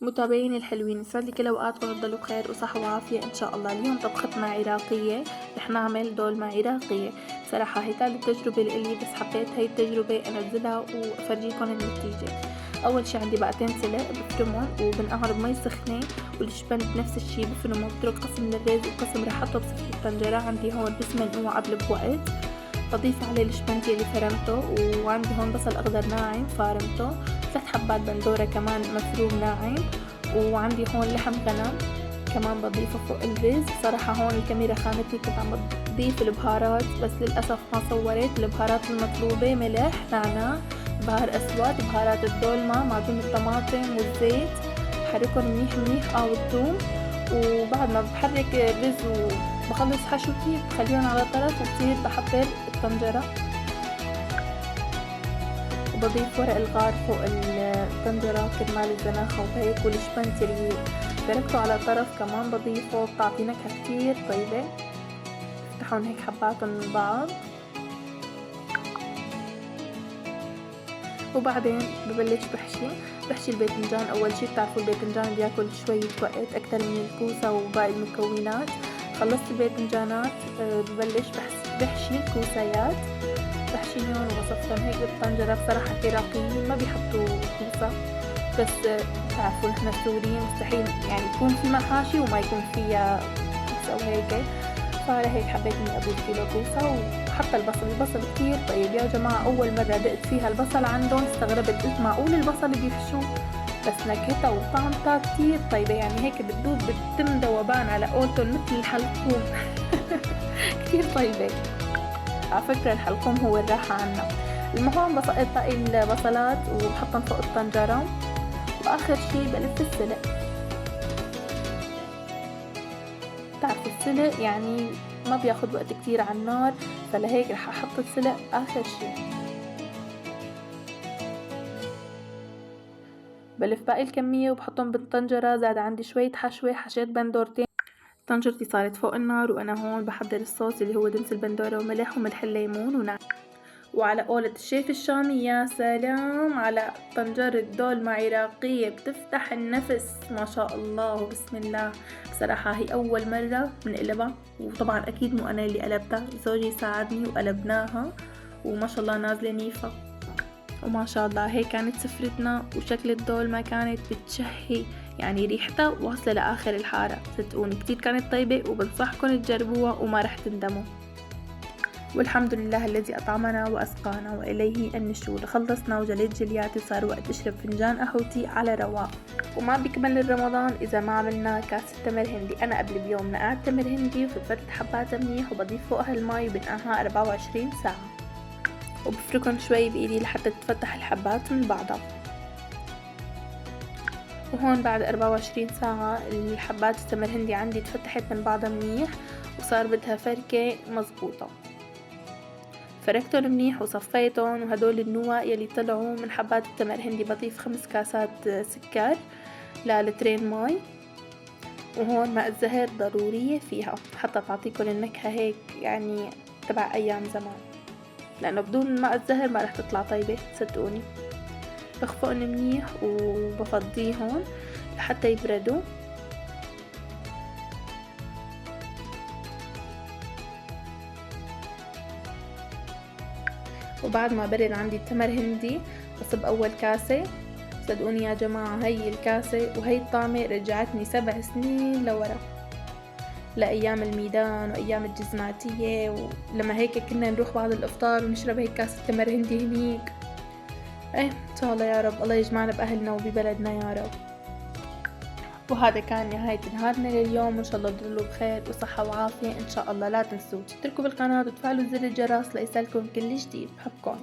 متابعيني الحلوين، يسعد لي كل اوقاتكم وتضلوا بخير وصحة وعافية ان شاء الله. اليوم طبختنا عراقية، رح نعمل دولمة عراقية. بصراحة هي ثالث تجربة لإلي، بس حبيت هاي التجربة انزلها وافرجيكم النتيجة. اول شي عندي باقتين سلق بفرمهم وبنقعر بمي سخنة، والجبن بنفس الشي بفرمه، بترك قسم للرز وقسم رح احطه بصفحة الطنجرة. عندي هون بس منقوع قبل بوقت، بضيف عليه الجبنتي اللي فرمته، وعندي هون بصل اخضر ناعم فارمته، 3 حبات بندورة كمان مفروم ناعم، وعندي هون لحم غنم كمان بضيفه فوق الرز. صراحة هون الكاميرا خانتني، كنت عم بضيف البهارات بس للأسف ما صورت. البهارات المطلوبة ملح، نعناع، بهار أسود، بهارات الدولمة، معجون الطماطم والزيت. بحركهم منيح منيح والثوم، وبعد ما بحرك الرز وبخلص حشوتي بخليهم على طرف، وبصير بحضر الطنجرة وبضيف ورق الغار فوق الطنجرة كرمال الزناخة وهيك، والجبنتي اللي تركته على طرف كمان بضيفه، بتعطي نكهة كتير طيبة. بفتحون هيك حباتهم من بعض، وبعدين ببلش بحشي الباذنجان. اول شي بتعرفوا الباذنجان بياكل شوية وقت اكتر من الكوسة وباقي المكونات. خلصت الباذنجانات ببلش بحشي الكوسيات، بحشيهم وبصفهم هيك بالطنجرة. بصراحة العراقيين ما بيحطوا كوسة، بس بتعرفوا نحن السوريين مستحيل يعني يكون في محاشي وما يكون فيها كوسة وهيك، فلهيك حبيت اني اضيف كيلو كوسة. وحتى البصل كتير طيب يا جماعة. اول مرة دقت فيها البصل عندهم استغربت، قلت معقول البصل بيحشوه؟ بس نكهتها وطعمتها كتير طيبة، يعني هيك بتدوب بتتم ذوبان على قولتهم مثل الحلقوم. كتير طيبة على فكرة. الحلقوم هو الراحة عنا. المهم بسقط باقي البصلات وبحطهم فوق الطنجرة، واخر شي بلف السلق. بتعرف السلق يعني ما بياخد وقت كتير على النار، فلهيك رح احط السلق اخر شي. بلف باقي الكمية وبحطهم بالطنجرة. زاد عندي شوية حشوة، حشيت بندورتين. طنجرتي صارت فوق النار وانا هون بحضر الصوص اللي هو دمس البندورة وملح وملح الليمون ونعناع. وعلى قولة الشيف الشامي، يا سلام على طنجرة دولمة عراقية بتفتح النفس، ما شاء الله وبسم الله. بصراحة هي أول مرة بنقلبها، وطبعا أكيد مو أنا اللي قلبتها، زوجي ساعدني وقلبناها، وما شاء الله نازلة نيفة وما شاء الله. هي كانت سفرتنا، وشكل الدولمة كانت بتشهي، يعني ريحتها واصلة لآخر الحارة. صدقوني كتير كانت طيبة، وبنصحكم تجربوها وما رح تندموا. والحمد لله الذي أطعمنا وأسقانا وإليه النشور. خلصنا وجليت جلياتي، وصار وقت أشرب فنجان قهوتي على رواق. وما بيكمل رمضان إذا ما عملنا كاسة تمر هندي. أنا قبل بيوم نقعت تمر هندي وفلفلت حباتها منيح، وبضيف فوقها المي وبنقعها 24 ساعة، وبفركن شوي بإيدي لحتى تتفتح الحبات من بعضها. وهون بعد 24 ساعة الحبات التمر هندي عندي تفتحت من بعضها منيح، وصار بدها فركة مزبوطة. فركتهم منيح وصفيتهم، وهدول النوى يلي طلعوا من حبات التمر هندي بضيف 5 كاسات سكر للترين مي. وهون ماء الزهر ضرورية فيها حتى تعطيكم النكهة هيك يعني تبع أيام زمان، لأنه بدون ماء الزهر ما رح تطلع طيبة صدقوني. بخفقن منيح وبفضيهم لحتى يبردوا. وبعد ما برد عندي التمر هندي بصب أول كاسة. صدقوني يا جماعة هي الكاسة وهي الطعمة رجعتني 7 سنين لورا، لأيام الميدان وأيام الجزماتية، ولما هيك كنا نروح بعد الإفطار ونشرب هيك كاسة تمر هندي هنيك. إن شاء الله يا رب الله يجمعنا بأهلنا وببلدنا يا رب. وهذا كان نهاية نهارنا لليوم، وإن شاء الله تضلوا بخير وصحة وعافية إن شاء الله. لا تنسوا تشتركوا بالقناة وتفعلوا زر الجرس ليصلكم كل جديد. بحبكم.